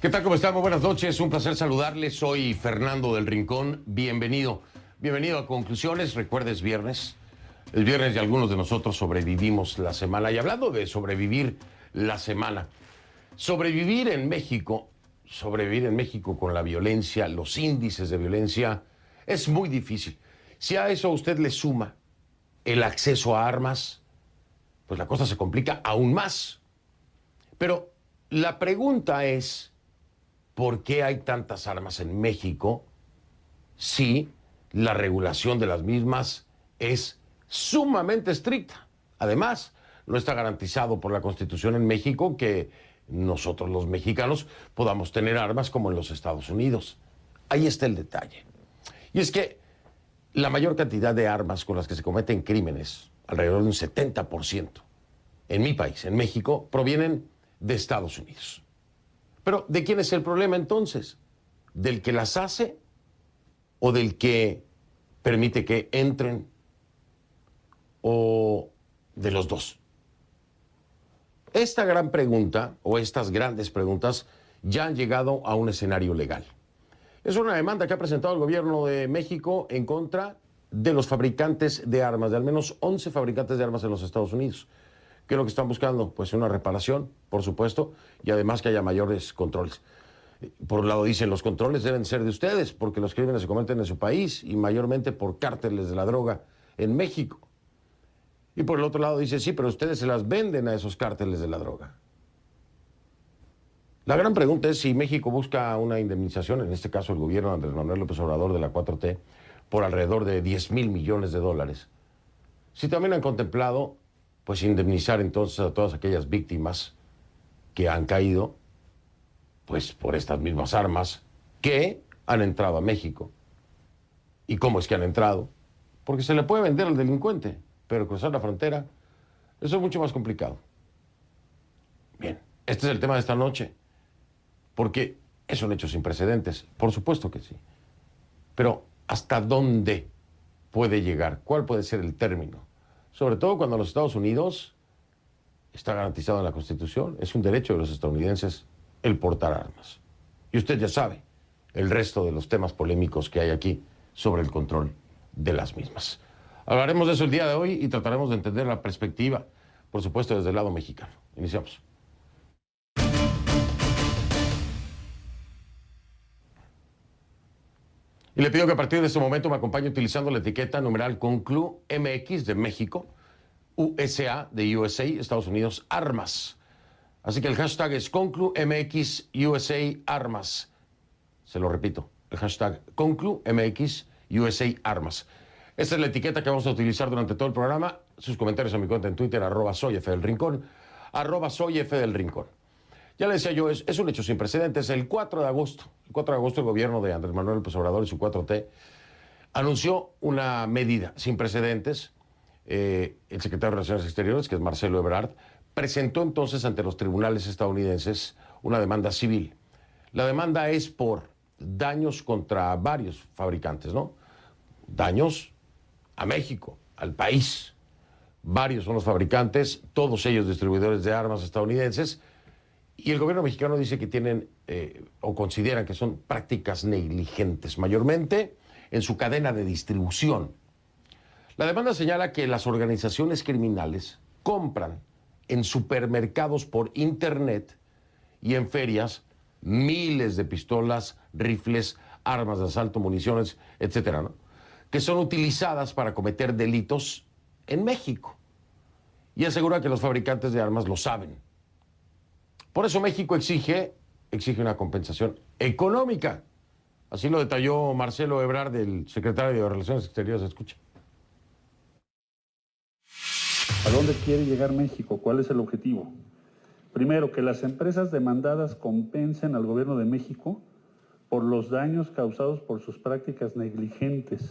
¿Qué tal? ¿Cómo están? Muy buenas noches. Un placer saludarles. Soy Fernando del Rincón. Bienvenido. Bienvenido a Conclusiones. Recuerda, es viernes. El viernes y algunos de nosotros sobrevivimos la semana. Y hablando de sobrevivir la semana, sobrevivir en México con la violencia, los índices de violencia, es muy difícil. Si a eso usted le suma el acceso a armas, pues la cosa se complica aún más. Pero la pregunta es, ¿por qué hay tantas armas en México si la regulación de las mismas es sumamente estricta? Además, no está garantizado por la Constitución en México que nosotros los mexicanos podamos tener armas como en los Estados Unidos. Ahí está el detalle. Y es que la mayor cantidad de armas con las que se cometen crímenes, alrededor de un 70%, en mi país, en México, provienen de Estados Unidos. Pero, ¿de quién es el problema entonces? ¿Del que las hace o del que permite que entren o de los dos? Esta gran pregunta o estas grandes preguntas ya han llegado a un escenario legal. Es una demanda que ha presentado el gobierno de México en contra de los fabricantes de armas, de al menos 11 fabricantes de armas en los Estados Unidos. ¿Qué es lo que están buscando? Pues una reparación, por supuesto, y además que haya mayores controles. Por un lado dicen, los controles deben ser de ustedes, porque los crímenes se cometen en su país y mayormente por cárteles de la droga en México. Y por el otro lado dice, sí, pero ustedes se las venden a esos cárteles de la droga. La gran pregunta es si México busca una indemnización, en este caso el gobierno de Andrés Manuel López Obrador de la 4T, por alrededor de 10,000 millones de dólares. Si también han contemplado pues indemnizar entonces a todas aquellas víctimas que han caído pues por estas mismas armas que han entrado a México. ¿Y cómo es que han entrado? Porque se le puede vender al delincuente, pero cruzar la frontera, eso es mucho más complicado. Bien, este es el tema de esta noche, porque es un hecho sin precedentes, por supuesto que sí. Pero ¿hasta dónde puede llegar? ¿Cuál puede ser el término? Sobre todo cuando los Estados Unidos está garantizado en la Constitución, es un derecho de los estadounidenses el portar armas. Y usted ya sabe el resto de los temas polémicos que hay aquí sobre el control de las mismas. Hablaremos de eso el día de hoy y trataremos de entender la perspectiva, por supuesto, desde el lado mexicano. Iniciamos. Y le pido que a partir de este momento me acompañe utilizando la etiqueta numeral Conclu MX de México, USA de USA, Estados Unidos, armas. Así que el hashtag es Conclu MX USA armas. Se lo repito, el hashtag Conclu MX USA armas. Esta es la etiqueta que vamos a utilizar durante todo el programa. Sus comentarios a mi cuenta en Twitter, @soyfdelrincón, @soyfdelrincón. Ya le decía yo, es un hecho sin precedentes. El 4 de agosto, el gobierno de Andrés Manuel López Obrador y su 4T anunció una medida sin precedentes. El secretario de Relaciones Exteriores, que es Marcelo Ebrard, presentó entonces ante los tribunales estadounidenses una demanda civil. La demanda es por daños contra varios fabricantes, ¿no? Daños a México, al país. Varios son los fabricantes, todos ellos distribuidores de armas estadounidenses. Y el gobierno mexicano dice que tienen o consideran que son prácticas negligentes, mayormente en su cadena de distribución. La demanda señala que las organizaciones criminales compran en supermercados por internet y en ferias miles de pistolas, rifles, armas de asalto, municiones, etcétera, ¿no? Que son utilizadas para cometer delitos en México. Y asegura que los fabricantes de armas lo saben. Por eso México exige una compensación económica. Así lo detalló Marcelo Ebrard, el secretario de Relaciones Exteriores. Escucha. ¿A dónde quiere llegar México? ¿Cuál es el objetivo? Primero, que las empresas demandadas compensen al gobierno de México por los daños causados por sus prácticas negligentes.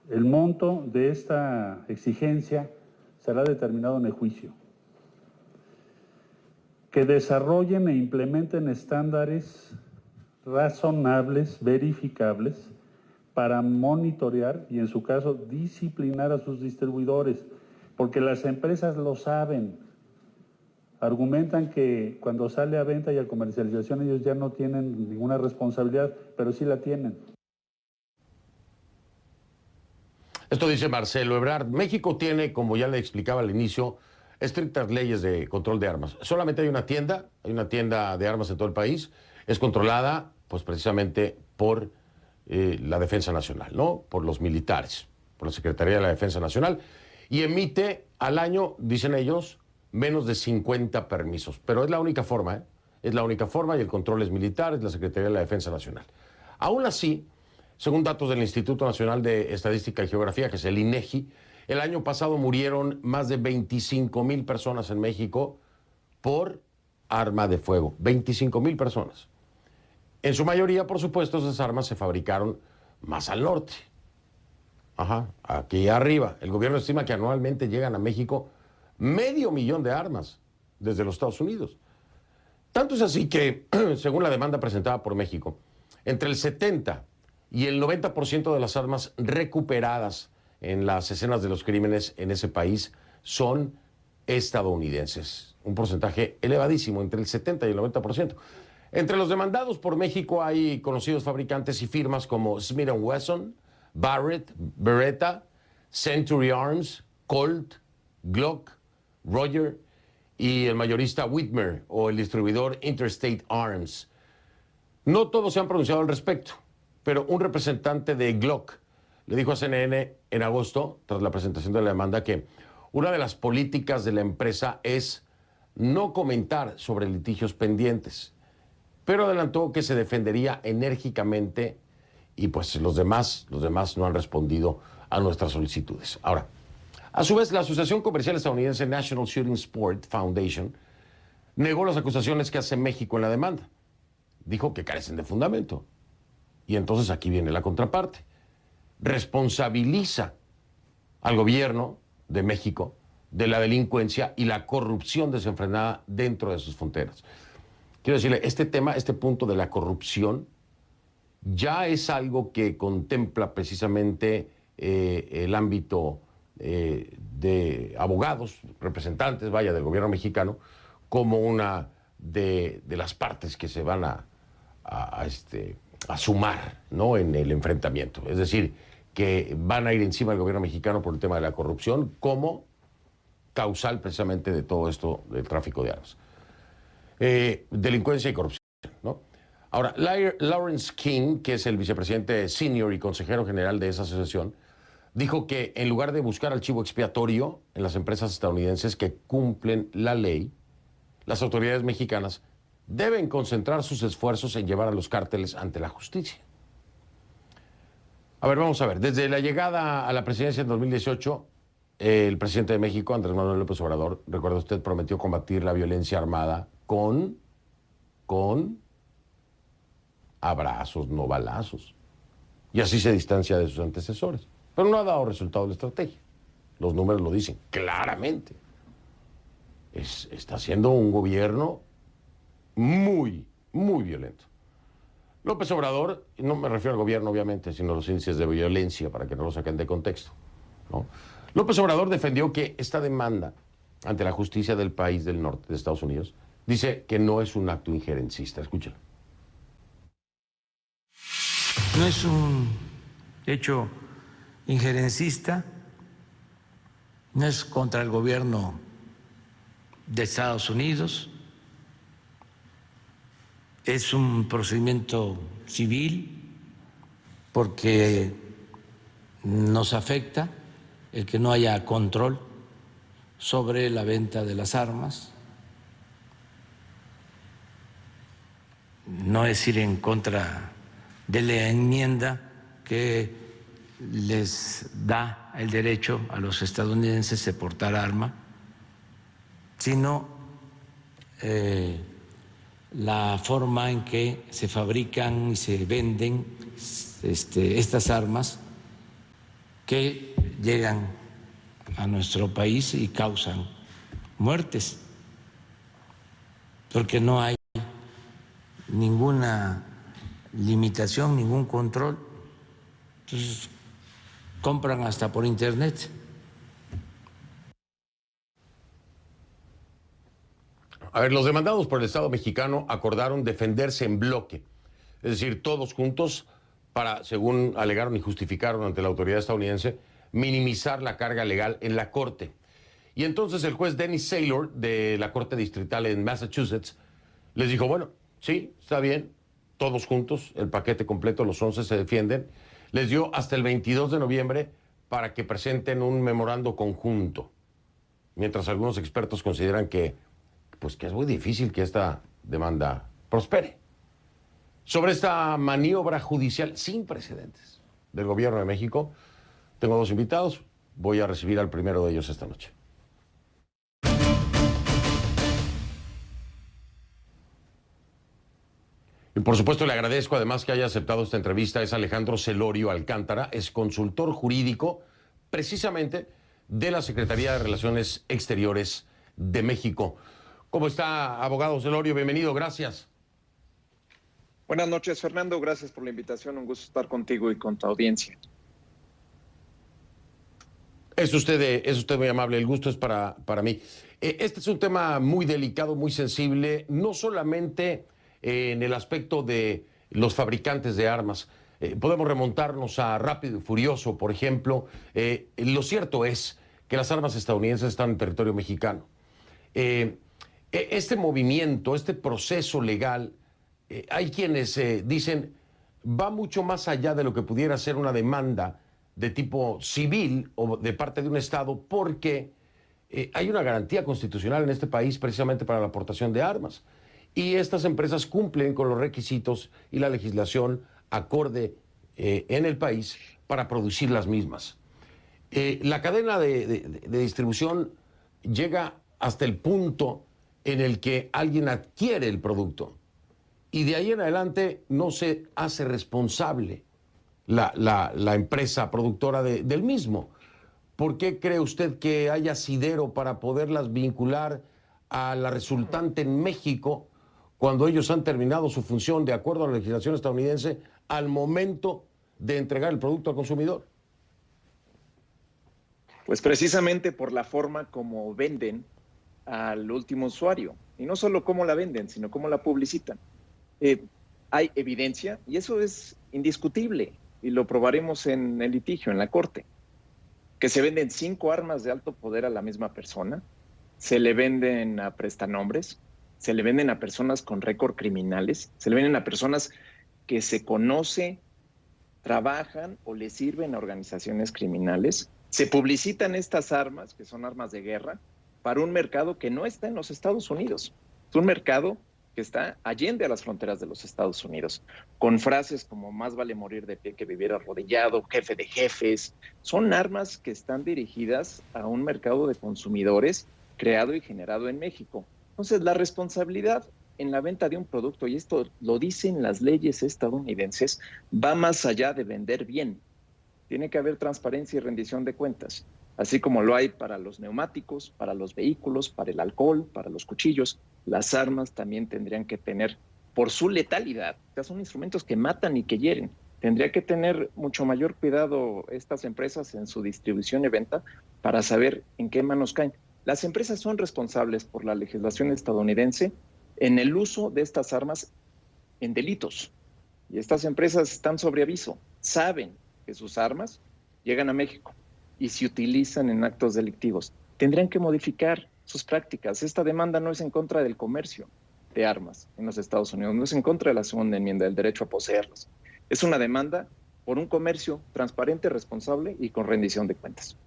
El monto de esta exigencia será determinado en el juicio. Que desarrollen e implementen estándares razonables, verificables, para monitorear y, en su caso, disciplinar a sus distribuidores, porque las empresas lo saben. Argumentan que cuando sale a venta y a comercialización ellos ya no tienen ninguna responsabilidad, pero sí la tienen. Esto dice Marcelo Ebrard. México tiene, como ya le explicaba al inicio, estrictas leyes de control de armas. Solamente hay una tienda de armas en todo el país. Es controlada, pues precisamente por la Defensa Nacional, ¿no? Por los militares, por la Secretaría de la Defensa Nacional. Y emite al año, dicen ellos, menos de 50 permisos. Pero es la única forma, ¿eh? Es la única forma y el control es militar, es la Secretaría de la Defensa Nacional. Aún así, según datos del Instituto Nacional de Estadística y Geografía, que es el INEGI, el año pasado murieron más de 25,000 personas en México por arma de fuego. 25,000 personas. En su mayoría, por supuesto, esas armas se fabricaron más al norte. Aquí arriba. El gobierno estima que anualmente llegan a México 500,000 de armas desde los Estados Unidos. Tanto es así que, según la demanda presentada por México, entre el 70 y el 90% de las armas recuperadas en las escenas de los crímenes en ese país son estadounidenses. Un porcentaje elevadísimo, entre el 70 y el 90%. Entre los demandados por México hay conocidos fabricantes y firmas como Smith & Wesson, Barrett, Beretta, Century Arms, Colt, Glock, Roger y el mayorista Whitmer o el distribuidor Interstate Arms. No todos se han pronunciado al respecto, pero un representante de Glock le dijo a CNN en agosto, tras la presentación de la demanda, que una de las políticas de la empresa es no comentar sobre litigios pendientes, pero adelantó que se defendería enérgicamente y pues los demás no han respondido a nuestras solicitudes. Ahora, a su vez, la Asociación Comercial Estadounidense National Shooting Sport Foundation negó las acusaciones que hace México en la demanda. Dijo que carecen de fundamento. Y entonces aquí viene la contraparte. Responsabiliza al gobierno de México de la delincuencia y la corrupción desenfrenada dentro de sus fronteras. Quiero decirle, este tema, este punto de la corrupción, ya es algo que contempla precisamente el ámbito de abogados, representantes, vaya, del gobierno mexicano, como una de las partes que se van a sumar, ¿no?, en el enfrentamiento. Es decir, que van a ir encima del gobierno mexicano por el tema de la corrupción como causal precisamente de todo esto del tráfico de armas. Delincuencia y corrupción, ¿no? Ahora, Lawrence King, que es el vicepresidente senior y consejero general de esa asociación, dijo que en lugar de buscar archivo expiatorio en las empresas estadounidenses que cumplen la ley, las autoridades mexicanas deben concentrar sus esfuerzos en llevar a los cárteles ante la justicia. A ver, vamos a ver. Desde la llegada a la presidencia en 2018, el presidente de México, Andrés Manuel López Obrador, recuerda usted, prometió combatir la violencia armada con abrazos, no balazos. Y así se distancia de sus antecesores. Pero no ha dado resultado la estrategia. Los números lo dicen claramente. Está siendo un gobierno muy, muy violento. López Obrador, no me refiero al gobierno obviamente, sino a los índices de violencia, para que no lo saquen de contexto, ¿no? López Obrador defendió que esta demanda ante la justicia del país del norte de Estados Unidos dice que no es un acto injerencista. Escúchalo. No es un hecho injerencista, no es contra el gobierno de Estados Unidos, es un procedimiento civil porque nos afecta el que no haya control sobre la venta de las armas, no es ir en contra de la enmienda que les da el derecho a los estadounidenses de portar arma, sino la forma en que se fabrican y se venden estas armas que llegan a nuestro país y causan muertes, porque no hay ninguna limitación, ningún control. Entonces, compran hasta por internet. A ver, los demandados por el Estado mexicano acordaron defenderse en bloque, es decir, todos juntos para, según alegaron y justificaron ante la autoridad estadounidense, minimizar la carga legal en la Corte. Y entonces el juez Dennis Saylor, de la Corte Distrital en Massachusetts, les dijo, bueno, sí, está bien, todos juntos, el paquete completo, los 11 se defienden. Les dio hasta el 22 de noviembre para que presenten un memorando conjunto, mientras algunos expertos consideran que es muy difícil que esta demanda prospere. Sobre esta maniobra judicial sin precedentes del gobierno de México, tengo dos invitados. Voy a recibir al primero de ellos esta noche. Y por supuesto le agradezco además que haya aceptado esta entrevista. Es Alejandro Celorio Alcántara, es consultor jurídico precisamente de la Secretaría de Relaciones Exteriores de México. ¿Cómo está, abogado Celorio? Bienvenido, gracias. Buenas noches, Fernando. Gracias por la invitación. Un gusto estar contigo y con tu audiencia. Es usted muy amable. El gusto es para mí. Este es un tema muy delicado, muy sensible, no solamente en el aspecto de los fabricantes de armas. Podemos remontarnos a Rápido y Furioso, por ejemplo. Lo cierto es que las armas estadounidenses están en territorio mexicano. Este movimiento, este proceso legal, hay quienes dicen va mucho más allá de lo que pudiera ser una demanda de tipo civil o de parte de un Estado, porque hay una garantía constitucional en este país precisamente para la aportación de armas. Y estas empresas cumplen con los requisitos y la legislación acorde en el país para producir las mismas. La cadena de distribución llega hasta el punto en el que alguien adquiere el producto y de ahí en adelante no se hace responsable la empresa productora del mismo. ¿Por qué cree usted que hay asidero para poderlas vincular a la resultante en México cuando ellos han terminado su función de acuerdo a la legislación estadounidense al momento de entregar el producto al consumidor? Pues precisamente por la forma como venden al último usuario. Y no solo cómo la venden, sino cómo la publicitan. Hay evidencia, y eso es indiscutible, y lo probaremos en el litigio, en la corte, que se venden 5 armas de alto poder a la misma persona, se le venden a prestanombres, se le venden a personas con récord criminales, se le venden a personas que se conoce, trabajan o le sirven a organizaciones criminales. Se publicitan estas armas, que son armas de guerra, para un mercado que no está en los Estados Unidos. Es un mercado que está allende a las fronteras de los Estados Unidos, con frases como más vale morir de pie que vivir arrodillado, jefe de jefes. Son armas que están dirigidas a un mercado de consumidores creado y generado en México. Entonces, la responsabilidad en la venta de un producto, y esto lo dicen las leyes estadounidenses, va más allá de vender bien. Tiene que haber transparencia y rendición de cuentas, así como lo hay para los neumáticos, para los vehículos, para el alcohol, para los cuchillos. Las armas también tendrían que tener, por su letalidad, que son instrumentos que matan y que hieren, tendría que tener mucho mayor cuidado estas empresas en su distribución y venta para saber en qué manos caen. Las empresas son responsables por la legislación estadounidense en el uso de estas armas en delitos. Y estas empresas están sobre aviso, saben que sus armas llegan a México y se utilizan en actos delictivos. Tendrían que modificar sus prácticas. Esta demanda no es en contra del comercio de armas en los Estados Unidos, no es en contra de la segunda enmienda del derecho a poseerlas. Es una demanda por un comercio transparente, responsable y con rendición de cuentas.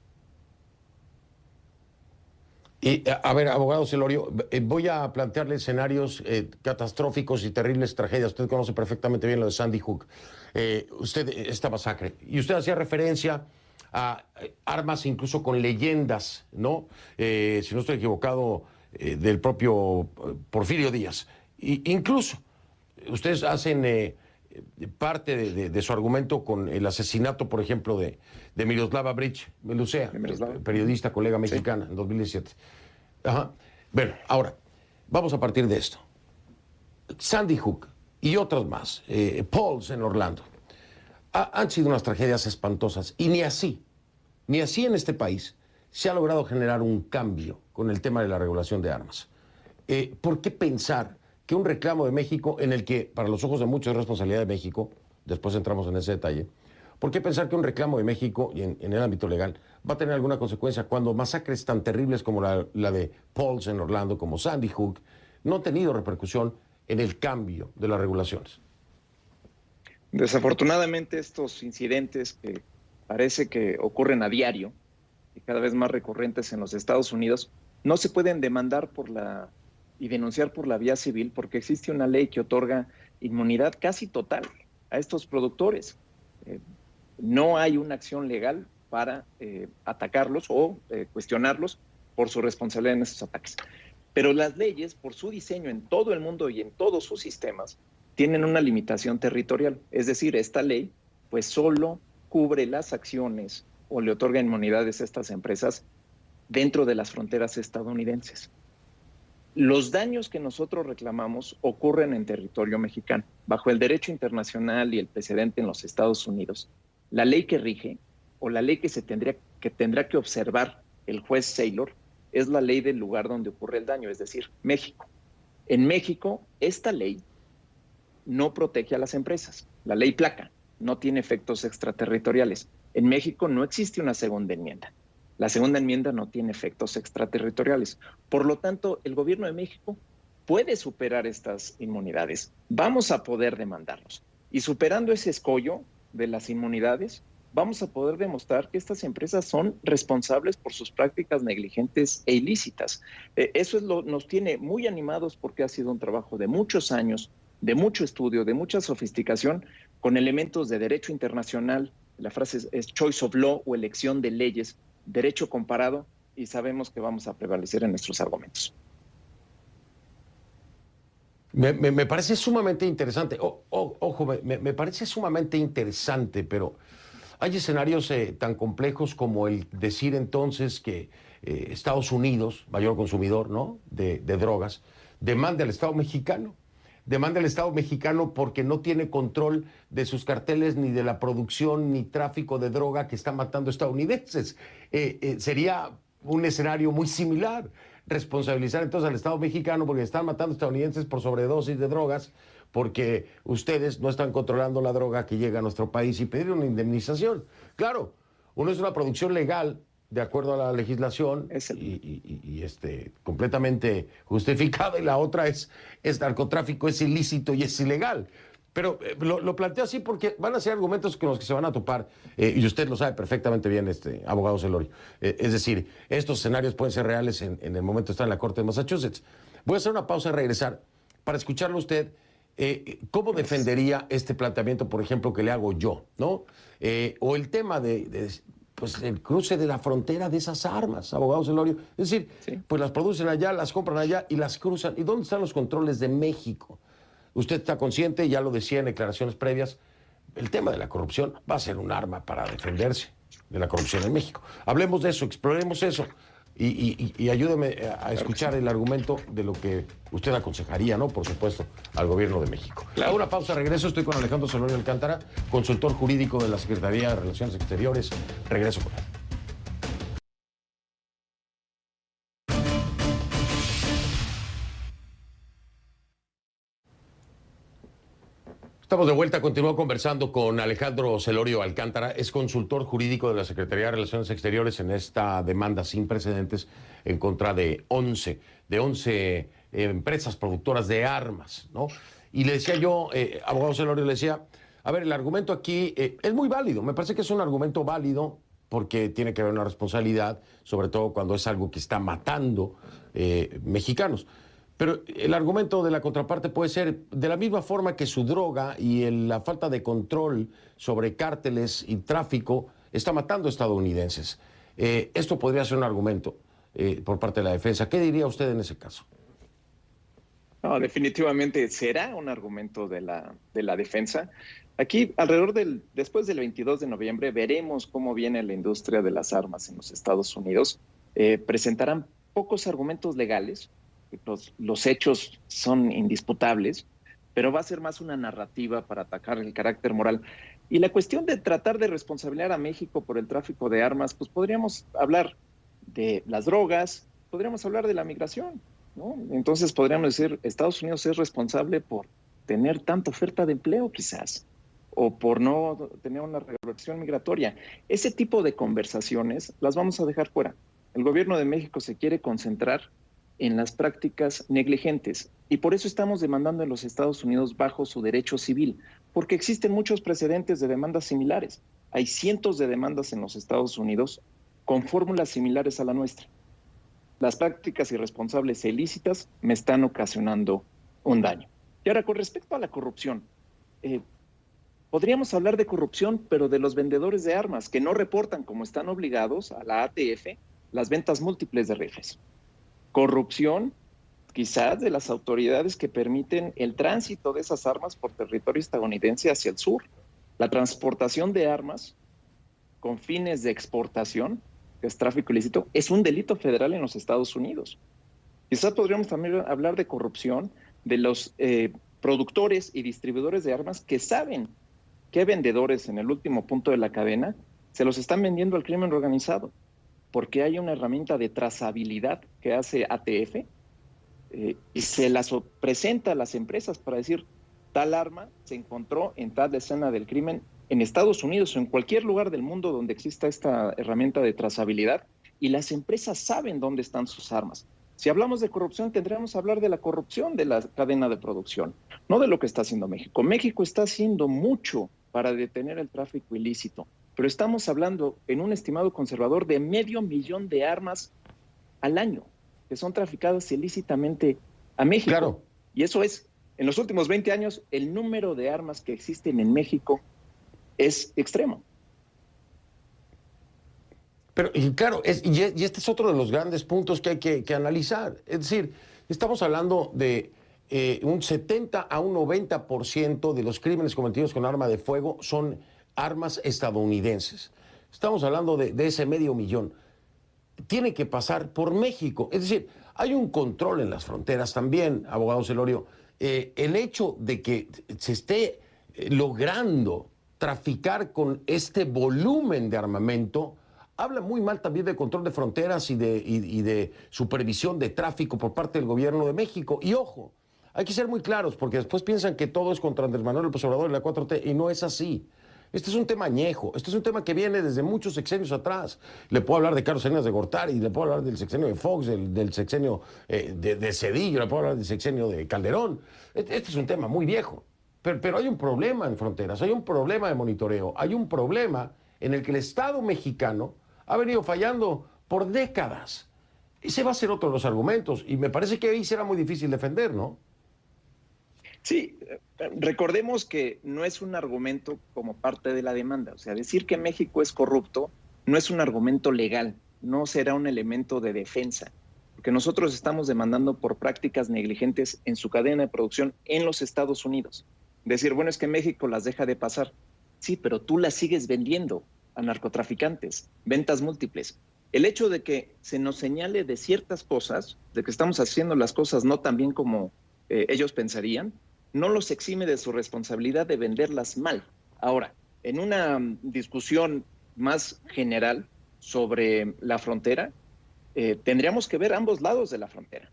Y, a ver, abogado Celorio, voy a plantearle escenarios catastróficos y terribles tragedias. Usted conoce perfectamente bien lo de Sandy Hook. Esta masacre. Y usted hacía referencia a armas incluso con leyendas, ¿no? Si no estoy equivocado, del propio Porfirio Díaz. Incluso, ustedes hacen parte de su argumento con el asesinato, por ejemplo, de Miroslava Breach, periodista, colega mexicana, sí, en 2017. Ajá. Bueno, ahora, vamos a partir de esto. Sandy Hook y otras más, Pauls en Orlando, han sido unas tragedias espantosas. Y ni así en este país se ha logrado generar un cambio con el tema de la regulación de armas. ¿por qué pensar que un reclamo de México, en el que para los ojos de muchos es responsabilidad de México, después entramos en ese detalle, ¿por qué pensar que un reclamo de México y en el ámbito legal va a tener alguna consecuencia cuando masacres tan terribles como la de Pulse en Orlando, como Sandy Hook, no han tenido repercusión en el cambio de las regulaciones? Desafortunadamente, estos incidentes que parece que ocurren a diario y cada vez más recurrentes en los Estados Unidos no se pueden demandar y denunciar por la vía civil porque existe una ley que otorga inmunidad casi total a estos productores. No hay una acción legal para atacarlos o cuestionarlos por su responsabilidad en estos ataques. Pero las leyes, por su diseño en todo el mundo y en todos sus sistemas, tienen una limitación territorial. Es decir, esta ley pues solo cubre las acciones o le otorga inmunidades a estas empresas dentro de las fronteras estadounidenses. Los daños que nosotros reclamamos ocurren en territorio mexicano. Bajo el derecho internacional y el precedente en los Estados Unidos, la ley que rige o la ley que tendrá que observar el juez Saylor es la ley del lugar donde ocurre el daño, es decir, México. En México, esta ley no protege a las empresas. La ley Placa no tiene efectos extraterritoriales. En México no existe una segunda enmienda. La segunda enmienda no tiene efectos extraterritoriales. Por lo tanto, el gobierno de México puede superar estas inmunidades. Vamos a poder demandarlos. Y superando ese escollo de las inmunidades, vamos a poder demostrar que estas empresas son responsables por sus prácticas negligentes e ilícitas. Eso nos tiene muy animados porque ha sido un trabajo de muchos años, de mucho estudio, de mucha sofisticación, con elementos de derecho internacional. La frase es choice of law o elección de leyes, derecho comparado, y sabemos que vamos a prevalecer en nuestros argumentos. Me parece sumamente interesante. Ojo, me parece sumamente interesante, pero hay escenarios tan complejos como el decir entonces que Estados Unidos, mayor consumidor, ¿no?, de drogas, demande al Estado mexicano. Demanda al Estado mexicano porque no tiene control de sus carteles, ni de la producción, ni tráfico de droga que están matando estadounidenses. Sería un escenario muy similar. Responsabilizar entonces al Estado mexicano porque están matando estadounidenses por sobredosis de drogas, porque ustedes no están controlando la droga que llega a nuestro país, y pedir una indemnización. Claro, uno es una producción legal de acuerdo a la legislación completamente justificada, y la otra es narcotráfico, es ilícito y es ilegal. Pero lo planteo así porque van a ser argumentos con los que se van a topar, y usted lo sabe perfectamente bien, abogado Celorio. Es decir, estos escenarios pueden ser reales en el momento de estar en la Corte de Massachusetts. Voy a hacer una pausa y regresar para escucharlo usted. ¿Cómo defendería este planteamiento, por ejemplo, que le hago yo, ¿no? O el tema pues el cruce de la frontera de esas armas, abogado Celorio. Es decir, sí, pues las producen allá, las compran allá y las cruzan. ¿Y dónde están los controles de México? Usted está consciente, ya lo decía en declaraciones previas, el tema de la corrupción va a ser un arma para defenderse de la corrupción en México. Hablemos de eso, exploremos eso y ayúdeme a escuchar el argumento de lo que usted aconsejaría, ¿no?, por supuesto, al gobierno de México. Hago una pausa, regreso. Estoy con Alejandro Celorio Alcántara, consultor jurídico de la Secretaría de Relaciones Exteriores. Regreso con él. Estamos de vuelta, continúo conversando con Alejandro Celorio Alcántara, es consultor jurídico de la Secretaría de Relaciones Exteriores en esta demanda sin precedentes en contra de 11 empresas productoras de armas, ¿no? Y le decía yo, abogado Celorio, le decía, a ver, el argumento aquí es muy válido, me parece que es un argumento válido porque tiene que haber una responsabilidad, sobre todo cuando es algo que está matando mexicanos. Pero el argumento de la contraparte puede ser, de la misma forma que su droga y la falta de control sobre cárteles y tráfico está matando estadounidenses. Esto podría ser un argumento por parte de la defensa. ¿Qué diría usted en ese caso? No, definitivamente será un argumento de la defensa. Aquí, después del 22 de noviembre, veremos cómo viene la industria de las armas en los Estados Unidos. Presentarán pocos argumentos legales. Los hechos son indisputables, pero va a ser más una narrativa para atacar el carácter moral. Y la cuestión de tratar de responsabilizar a México por el tráfico de armas, pues podríamos hablar de las drogas, podríamos hablar de la migración. ¿no? Entonces podríamos decir, Estados Unidos es responsable por tener tanta oferta de empleo quizás, o por no tener una reversión migratoria. Ese tipo de conversaciones las vamos a dejar fuera. El gobierno de México se quiere concentrar en las prácticas negligentes y por eso estamos demandando en los Estados Unidos bajo su derecho civil, porque existen muchos precedentes de demandas similares. Hay cientos de demandas en los Estados Unidos con fórmulas similares a la nuestra. Las prácticas irresponsables e ilícitas me están ocasionando un daño. Y ahora, con respecto a la corrupción, podríamos hablar de corrupción, pero de los vendedores de armas que no reportan, como están obligados a la ATF, las ventas múltiples de rifles. Corrupción, quizás, de las autoridades que permiten el tránsito de esas armas por territorio estadounidense hacia el sur. La transportación de armas con fines de exportación, que es tráfico ilícito, es un delito federal en los Estados Unidos. Quizás podríamos también hablar de corrupción de los productores y distribuidores de armas que saben que vendedores en el último punto de la cadena se los están vendiendo al crimen organizado, porque hay una herramienta de trazabilidad que hace ATF y se las presenta a las empresas para decir, tal arma se encontró en tal escena del crimen en Estados Unidos o en cualquier lugar del mundo donde exista esta herramienta de trazabilidad, y las empresas saben dónde están sus armas. Si hablamos de corrupción, tendríamos que hablar de la corrupción de la cadena de producción, no de lo que está haciendo México. México está haciendo mucho para detener el tráfico ilícito, pero estamos hablando en un estimado conservador de 500,000 de armas al año que son traficadas ilícitamente a México. Claro. Y eso es, en los últimos 20 años, el número de armas que existen en México es extremo. Pero, y claro, y este es otro de los grandes puntos que hay que analizar. Es decir, estamos hablando de un 70 a un 90% de los crímenes cometidos con arma de fuego son armas estadounidenses. Estamos hablando de ese 500,000. Tiene que pasar por México. Es decir, hay un control en las fronteras también, abogado Celorio. El hecho de que se esté logrando traficar con este volumen de armamento habla muy mal también de control de fronteras y de supervisión de tráfico por parte del gobierno de México. Y ojo, hay que ser muy claros, porque después piensan que todo es contra Andrés Manuel López Obrador y la 4T, y no es así. Este es un tema añejo, este es un tema que viene desde muchos sexenios atrás. Le puedo hablar de Carlos Salinas de Gortari, le puedo hablar del sexenio de Fox, del sexenio de Zedillo, le puedo hablar del sexenio de Calderón. Este es un tema muy viejo. Pero hay un problema en fronteras, hay un problema de monitoreo, hay un problema en el que el Estado mexicano ha venido fallando por décadas. Ese va a ser otro de los argumentos, y me parece que ahí será muy difícil defender, ¿no? Sí, recordemos que no es un argumento como parte de la demanda. O sea, decir que México es corrupto no es un argumento legal, no será un elemento de defensa, porque nosotros estamos demandando por prácticas negligentes en su cadena de producción en los Estados Unidos. Decir, bueno, es que México las deja de pasar. Sí, pero tú las sigues vendiendo a narcotraficantes, ventas múltiples. El hecho de que se nos señale de ciertas cosas, de que estamos haciendo las cosas no tan bien como ellos pensarían, no los exime de su responsabilidad de venderlas mal. Ahora, en una discusión más general sobre la frontera, tendríamos que ver ambos lados de la frontera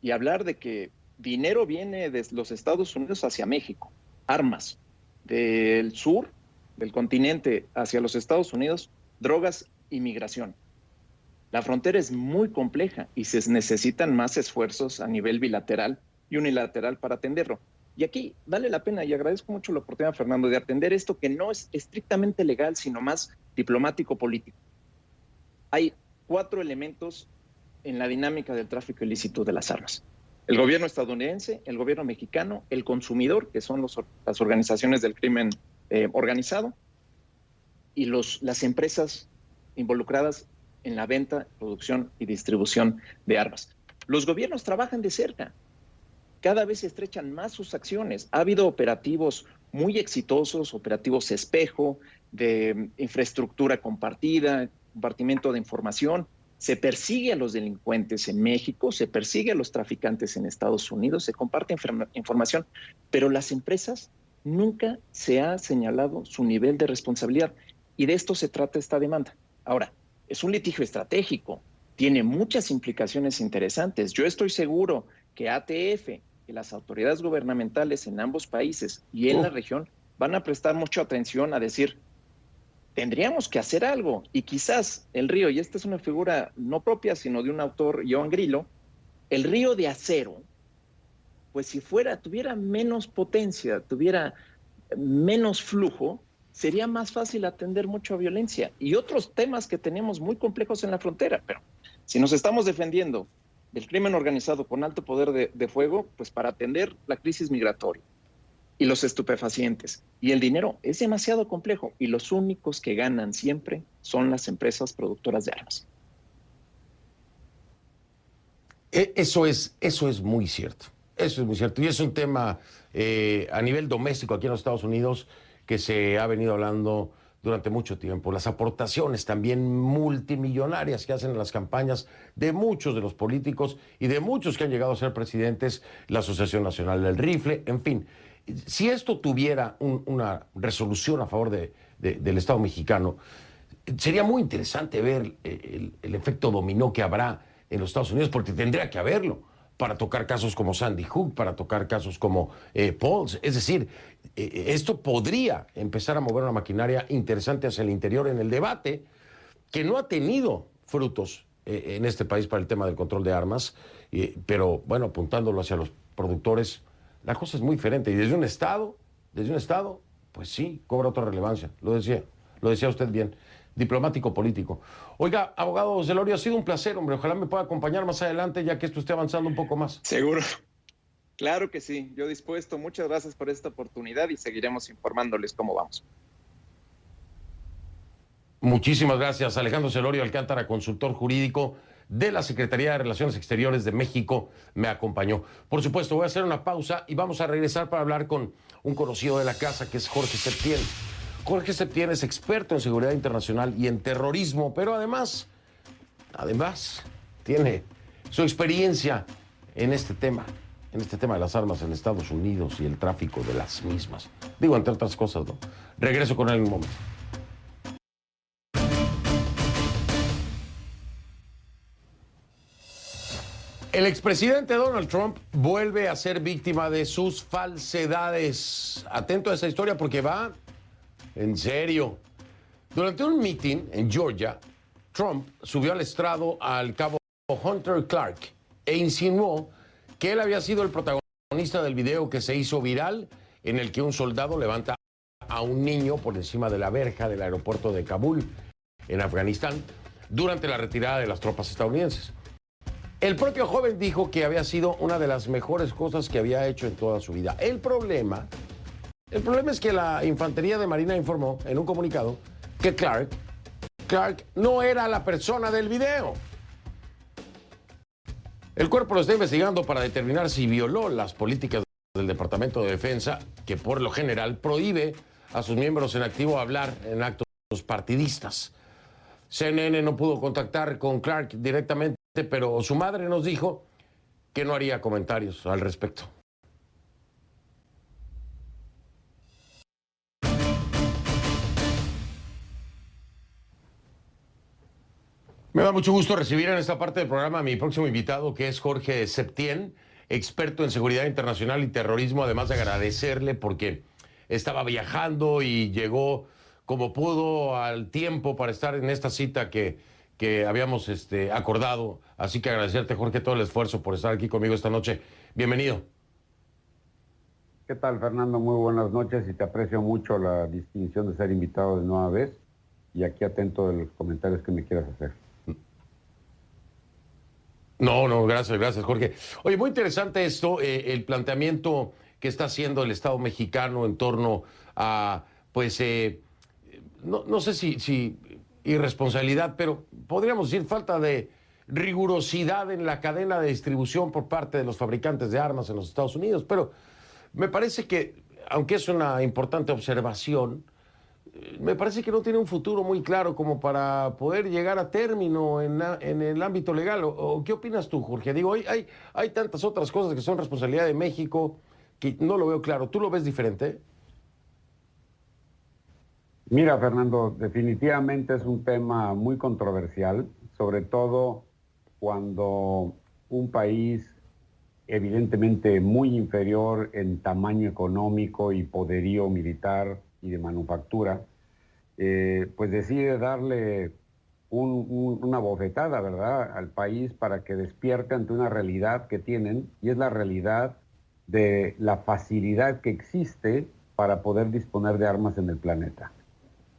y hablar de que dinero viene de los Estados Unidos hacia México, armas del sur, del continente hacia los Estados Unidos, drogas y migración. La frontera es muy compleja y se necesitan más esfuerzos a nivel bilateral y unilateral para atenderlo. Y aquí vale la pena, y agradezco mucho la oportunidad, Fernando, de atender esto que no es estrictamente legal, sino más diplomático-político. Hay 4 elementos en la dinámica del tráfico ilícito de las armas. El gobierno estadounidense, el gobierno mexicano, el consumidor, que son las organizaciones del crimen organizado, y las empresas involucradas en la venta, producción y distribución de armas. Los gobiernos trabajan de cerca. Cada vez se estrechan más sus acciones. Ha habido operativos muy exitosos, operativos espejo, de infraestructura compartida, compartimiento de información. Se persigue a los delincuentes en México, se persigue a los traficantes en Estados Unidos, se comparte información, pero las empresas nunca se ha señalado su nivel de responsabilidad. Y de esto se trata esta demanda. Ahora, es un litigio estratégico. tiene muchas implicaciones interesantes. Yo estoy seguro que ATF, que las autoridades gubernamentales en ambos países y en la región van a prestar mucha atención a decir, tendríamos que hacer algo. Y quizás el río, y esta es una figura no propia, sino de un autor, Joan Grillo, el río de acero, pues si tuviera menos potencia, tuviera menos flujo, sería más fácil atender mucha violencia y otros temas que tenemos muy complejos en la frontera. Pero si nos estamos defendiendo del crimen organizado con alto poder de fuego, pues para atender la crisis migratoria y los estupefacientes y el dinero es demasiado complejo y los únicos que ganan siempre son las empresas productoras de armas. Eso es muy cierto. Eso es muy cierto. Y es un tema a nivel doméstico aquí en los Estados Unidos que se ha venido hablando durante mucho tiempo. Las aportaciones también multimillonarias que hacen en las campañas de muchos de los políticos y de muchos que han llegado a ser presidentes, la Asociación Nacional del Rifle, en fin. Si esto tuviera una resolución a favor del Estado mexicano, sería muy interesante ver el efecto dominó que habrá en los Estados Unidos, porque tendría que haberlo para tocar casos como Sandy Hook, para tocar casos como Pauls. Es decir, esto podría empezar a mover una maquinaria interesante hacia el interior en el debate, que no ha tenido frutos en este país para el tema del control de armas, pero bueno, apuntándolo hacia los productores, la cosa es muy diferente. Y desde un Estado, pues sí, cobra otra relevancia. Lo decía usted bien. Diplomático político. Oiga, abogado Celorio, ha sido un placer, hombre. Ojalá me pueda acompañar más adelante, ya que esto esté avanzando un poco más. Seguro. Claro que sí. Yo dispuesto. Muchas gracias por esta oportunidad y seguiremos informándoles cómo vamos. Muchísimas gracias. Alejandro Celorio Alcántara, consultor jurídico de la Secretaría de Relaciones Exteriores de México, me acompañó. Por supuesto, voy a hacer una pausa y vamos a regresar para hablar con un conocido de la casa, que es Jorge Septién. Jorge Septién es experto en seguridad internacional y en terrorismo, pero además tiene su experiencia en este tema de las armas en Estados Unidos y el tráfico de las mismas. Digo, entre otras cosas, ¿no? Regreso con él en un momento. El expresidente Donald Trump vuelve a ser víctima de sus falsedades. Atento a esa historia porque va en serio. Durante un meeting en Georgia, Trump subió al estrado al cabo Hunter Clark e insinuó que él había sido el protagonista del video que se hizo viral en el que un soldado levanta a un niño por encima de la verja del aeropuerto de Kabul, en Afganistán, durante la retirada de las tropas estadounidenses. El propio joven dijo que había sido una de las mejores cosas que había hecho en toda su vida. El problema es que la Infantería de Marina informó en un comunicado que Clark no era la persona del video. El cuerpo lo está investigando para determinar si violó las políticas del Departamento de Defensa, que por lo general prohíbe a sus miembros en activo hablar en actos partidistas. CNN no pudo contactar con Clark directamente, pero su madre nos dijo que no haría comentarios al respecto. Me da mucho gusto recibir en esta parte del programa a mi próximo invitado, que es Jorge Septién, experto en seguridad internacional y terrorismo, además de agradecerle porque estaba viajando y llegó como pudo al tiempo para estar en esta cita que habíamos acordado. Así que agradecerte, Jorge, todo el esfuerzo por estar aquí conmigo esta noche. Bienvenido. ¿Qué tal, Fernando? Muy buenas noches y te aprecio mucho la distinción de ser invitado de nueva vez y aquí atento de los comentarios que me quieras hacer. No, gracias, Jorge. Oye, muy interesante esto, el planteamiento que está haciendo el Estado mexicano en torno a, pues, no sé si irresponsabilidad, pero podríamos decir falta de rigurosidad en la cadena de distribución por parte de los fabricantes de armas en los Estados Unidos. Pero me parece que, aunque es una importante observación, me parece que no tiene un futuro muy claro como para poder llegar a término en el ámbito legal. ¿O qué opinas tú, Jorge? Digo, hay tantas otras cosas que son responsabilidad de México que no lo veo claro. ¿Tú lo ves diferente? Mira, Fernando, definitivamente es un tema muy controversial, sobre todo cuando un país evidentemente muy inferior en tamaño económico y poderío militar y de manufactura, pues decide darle una bofetada, ¿verdad?, al país para que despierte ante una realidad que tienen, y es la realidad de la facilidad que existe para poder disponer de armas en el planeta.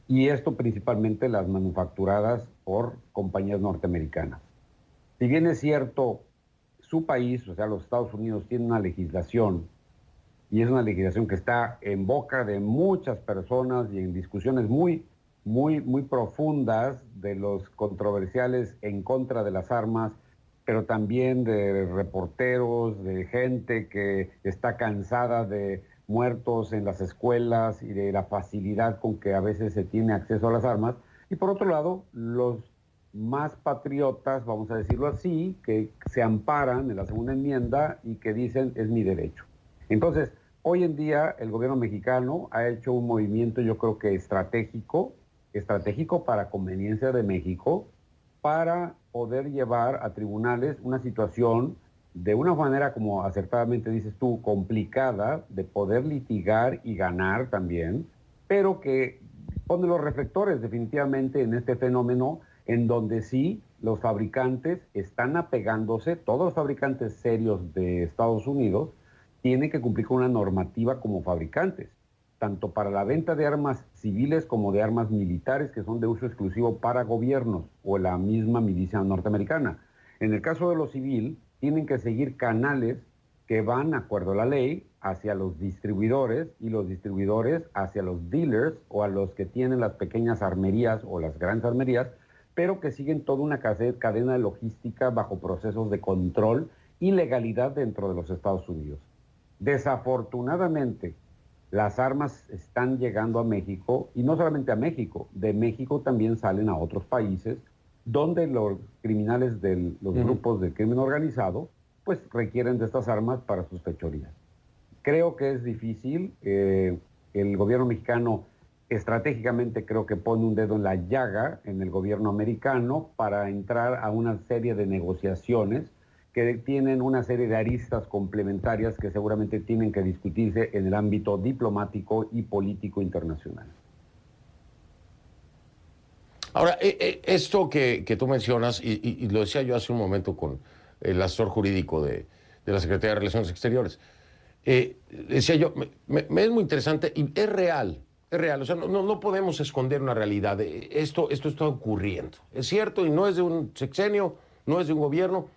Y esto principalmente las manufacturadas por compañías norteamericanas. Si bien es cierto, su país, o sea, los Estados Unidos, tiene una legislación, y es una legislación que está en boca de muchas personas y en discusiones muy profundas de los controversiales en contra de las armas, pero también de reporteros, de gente que está cansada de muertos en las escuelas y de la facilidad con que a veces se tiene acceso a las armas. Y por otro lado, los más patriotas, vamos a decirlo así, que se amparan en la segunda enmienda y que dicen es mi derecho. Entonces, hoy en día el gobierno mexicano ha hecho un movimiento, yo creo que estratégico para conveniencia de México, para poder llevar a tribunales una situación de una manera, como acertadamente dices tú, complicada, de poder litigar y ganar también, pero que pone los reflectores definitivamente en este fenómeno, en donde sí los fabricantes están apegándose, todos los fabricantes serios de Estados Unidos tienen que cumplir con una normativa como fabricantes, tanto para la venta de armas civiles como de armas militares que son de uso exclusivo para gobiernos o la misma milicia norteamericana. En el caso de lo civil, tienen que seguir canales que van, de acuerdo a la ley, hacia los distribuidores, y los distribuidores hacia los dealers o a los que tienen las pequeñas armerías o las grandes armerías, pero que siguen toda una cadena de logística bajo procesos de control y legalidad dentro de los Estados Unidos. Desafortunadamente, las armas están llegando a México, y no solamente a México, de México también salen a otros países, donde los criminales de los grupos de crimen organizado, pues requieren de estas armas para sus fechorías. Creo que es difícil, el gobierno mexicano estratégicamente creo que pone un dedo en la llaga en el gobierno americano para entrar a una serie de negociaciones que tienen una serie de aristas complementarias que seguramente tienen que discutirse en el ámbito diplomático y político internacional. Ahora, esto que tú mencionas, y lo decía yo hace un momento con el asesor jurídico de la Secretaría de Relaciones Exteriores, decía yo, me es muy interesante y es real, o sea, no podemos esconder una realidad. Esto está ocurriendo, es cierto, y no es de un sexenio, no es de un gobierno,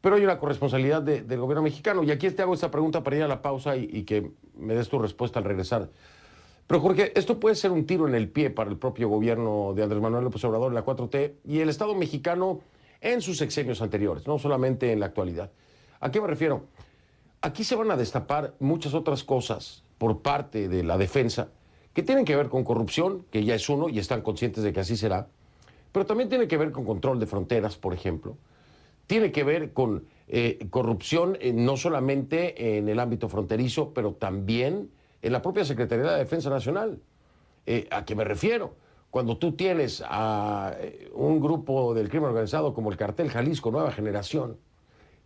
pero hay una corresponsabilidad del gobierno mexicano. Y aquí te hago esta pregunta para ir a la pausa y que me des tu respuesta al regresar. Pero Jorge, esto puede ser un tiro en el pie para el propio gobierno de Andrés Manuel López Obrador, la 4T, y el Estado mexicano en sus sexenios anteriores, no solamente en la actualidad. ¿A qué me refiero? Aquí se van a destapar muchas otras cosas por parte de la defensa que tienen que ver con corrupción, que ya es uno y están conscientes de que así será, pero también tiene que ver con control de fronteras, por ejemplo. Tiene que ver con corrupción no solamente en el ámbito fronterizo, pero también en la propia Secretaría de la Defensa Nacional. ¿A qué me refiero? Cuando tú tienes a un grupo del crimen organizado como el Cartel Jalisco Nueva Generación,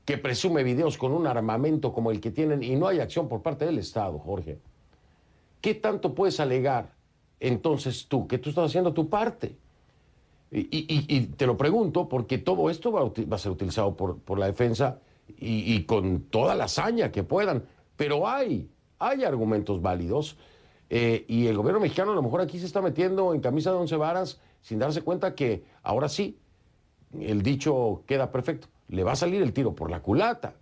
que presume videos con un armamento como el que tienen y no hay acción por parte del Estado, Jorge, ¿qué tanto puedes alegar entonces tú, que tú estás haciendo tu parte? Y te lo pregunto porque todo esto va a ser utilizado por la defensa y con toda la hazaña que puedan, pero hay argumentos válidos y el gobierno mexicano a lo mejor aquí se está metiendo en camisa de 11 varas sin darse cuenta que ahora sí, el dicho queda perfecto, le va a salir el tiro por la culata.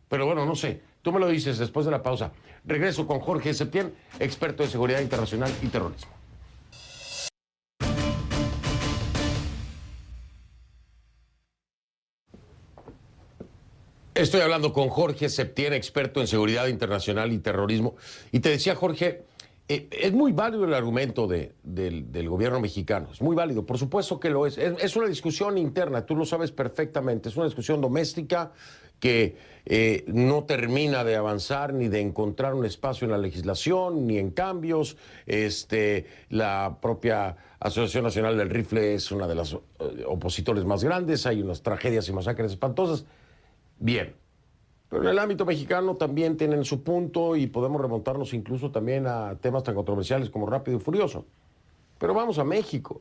Pero bueno, no sé, tú me lo dices después de la pausa. Regreso con Jorge Septién, experto en seguridad internacional y terrorismo. Estoy hablando con Jorge Septién, experto en seguridad internacional y terrorismo. Y te decía, Jorge, es muy válido el argumento del gobierno mexicano. Es muy válido, por supuesto que lo es. Es una discusión interna, tú lo sabes perfectamente. Es una discusión doméstica que no termina de avanzar ni de encontrar un espacio en la legislación ni en cambios. La propia Asociación Nacional del Rifle es una de las opositores más grandes, hay unas tragedias y masacres espantosas. Bien, pero en el ámbito mexicano también tienen su punto y podemos remontarnos incluso también a temas tan controversiales como Rápido y Furioso. Pero vamos a México,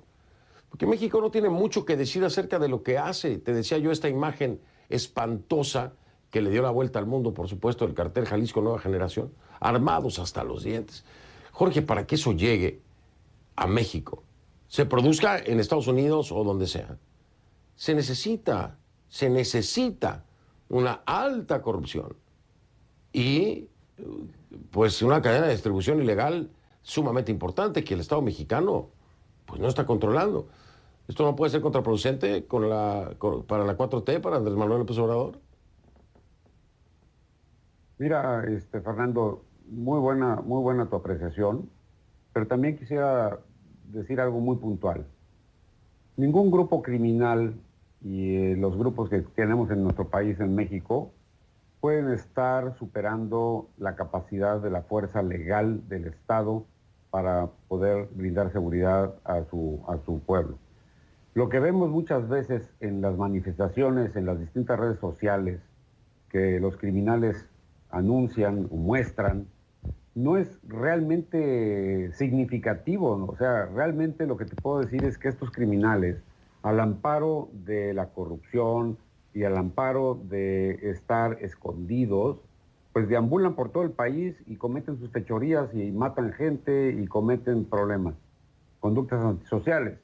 porque México no tiene mucho que decir acerca de lo que hace. Te decía yo, esta imagen espantosa que le dio la vuelta al mundo, por supuesto, el cartel Jalisco Nueva Generación, armados hasta los dientes. Jorge, para que eso llegue a México, se produzca en Estados Unidos o donde sea, se necesita una alta corrupción y pues una cadena de distribución ilegal sumamente importante que el Estado mexicano pues no está controlando. ¿Esto no puede ser contraproducente para la 4T, para Andrés Manuel López Obrador? Mira, Fernando, muy buena tu apreciación, pero también quisiera decir algo muy puntual. Ningún grupo criminal y los grupos que tenemos en nuestro país, en México, pueden estar superando la capacidad de la fuerza legal del Estado para poder brindar seguridad a su pueblo. Lo que vemos muchas veces en las manifestaciones, en las distintas redes sociales, que los criminales anuncian o muestran, no es realmente significativo, ¿no? O sea, realmente lo que te puedo decir es que estos criminales, al amparo de la corrupción y al amparo de estar escondidos, pues deambulan por todo el país y cometen sus fechorías y matan gente y cometen problemas, conductas antisociales.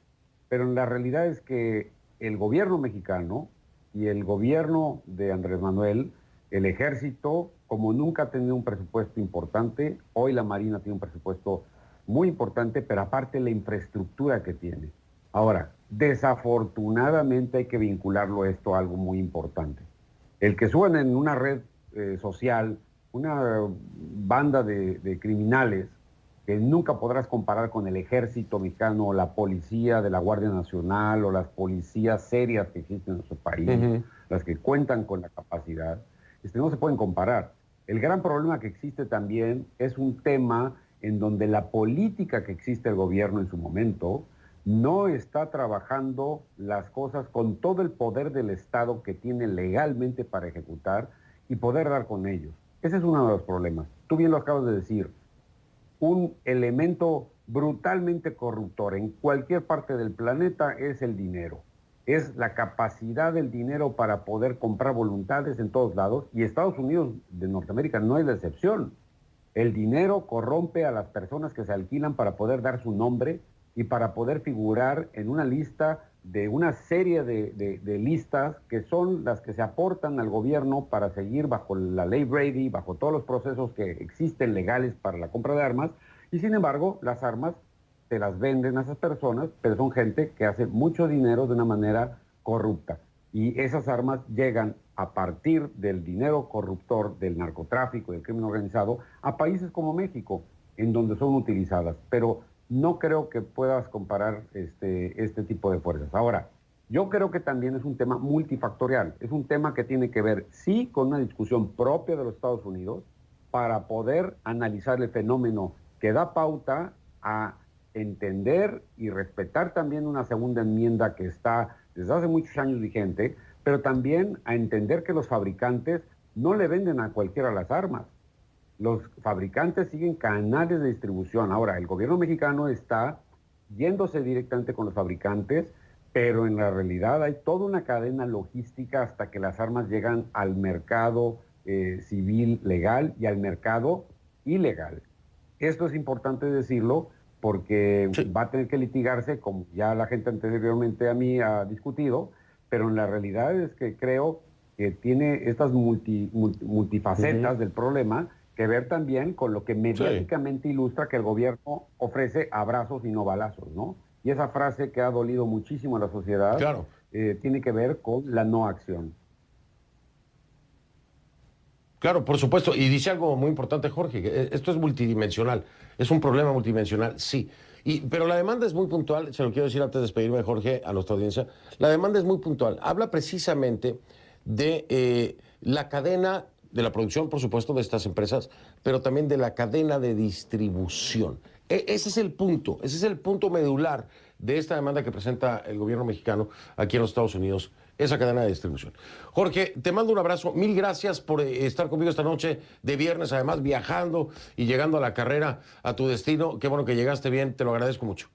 Pero la realidad es que el gobierno mexicano y el gobierno de Andrés Manuel, el ejército, como nunca ha tenido un presupuesto importante, hoy la Marina tiene un presupuesto muy importante, pero aparte la infraestructura que tiene. Ahora, desafortunadamente hay que vincularlo esto a algo muy importante. El que suben en una red social una banda de criminales que nunca podrás comparar con el ejército mexicano o la policía de la Guardia Nacional o las policías serias que existen en nuestro país, las que cuentan con la capacidad, no se pueden comparar. El gran problema que existe también es un tema en donde la política que existe el gobierno en su momento no está trabajando las cosas con todo el poder del Estado que tiene legalmente para ejecutar y poder dar con ellos. Ese es uno de los problemas. Tú bien lo acabas de decir. Un elemento brutalmente corruptor en cualquier parte del planeta es el dinero. Es la capacidad del dinero para poder comprar voluntades en todos lados, y Estados Unidos de Norteamérica no es la excepción. El dinero corrompe a las personas que se alquilan para poder dar su nombre y para poder figurar en una lista de una serie de listas que son las que se aportan al gobierno para seguir bajo la ley Brady, bajo todos los procesos que existen legales para la compra de armas, y sin embargo las armas se las venden a esas personas, pero son gente que hace mucho dinero de una manera corrupta, y esas armas llegan a partir del dinero corruptor, del narcotráfico, del crimen organizado, a países como México, en donde son utilizadas, pero no creo que puedas comparar este tipo de fuerzas. Ahora, yo creo que también es un tema multifactorial, es un tema que tiene que ver, sí, con una discusión propia de los Estados Unidos para poder analizar el fenómeno que da pauta a entender y respetar también una segunda enmienda que está desde hace muchos años vigente, pero también a entender que los fabricantes no le venden a cualquiera las armas. Los fabricantes siguen canales de distribución. Ahora, el gobierno mexicano está yéndose directamente con los fabricantes, pero en la realidad hay toda una cadena logística hasta que las armas llegan al mercado civil legal y al mercado ilegal. Esto es importante decirlo porque va a tener que litigarse, como ya la gente anteriormente a mí ha discutido, pero en la realidad es que creo que tiene estas multifacetas del problema que ver también con lo que mediáticamente ilustra que el gobierno ofrece abrazos y no balazos, ¿no? Y esa frase que ha dolido muchísimo a la sociedad tiene que ver con la no acción. Claro, por supuesto. Y dice algo muy importante, Jorge. Esto es multidimensional. Es un problema multidimensional, sí. Pero la demanda es muy puntual. Se lo quiero decir antes de despedirme, Jorge, a nuestra audiencia. La demanda es muy puntual. Habla precisamente de la cadena de la producción, por supuesto, de estas empresas, pero también de la cadena de distribución. Ese es el punto medular de esta demanda que presenta el gobierno mexicano aquí en los Estados Unidos, esa cadena de distribución. Jorge, te mando un abrazo, mil gracias por estar conmigo esta noche de viernes, además viajando y llegando a la carrera, a tu destino. Qué bueno que llegaste bien, te lo agradezco mucho.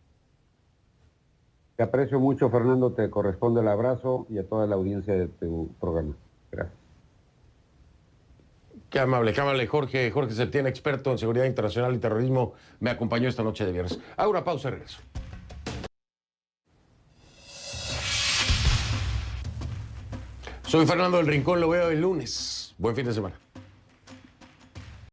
Te aprecio mucho, Fernando, te corresponde el abrazo y a toda la audiencia de tu programa. Gracias. Qué amable, Jorge. Jorge Septién, experto en seguridad internacional y terrorismo, me acompañó esta noche de viernes. Hago una pausa y regreso. Soy Fernando del Rincón, lo veo el lunes. Buen fin de semana.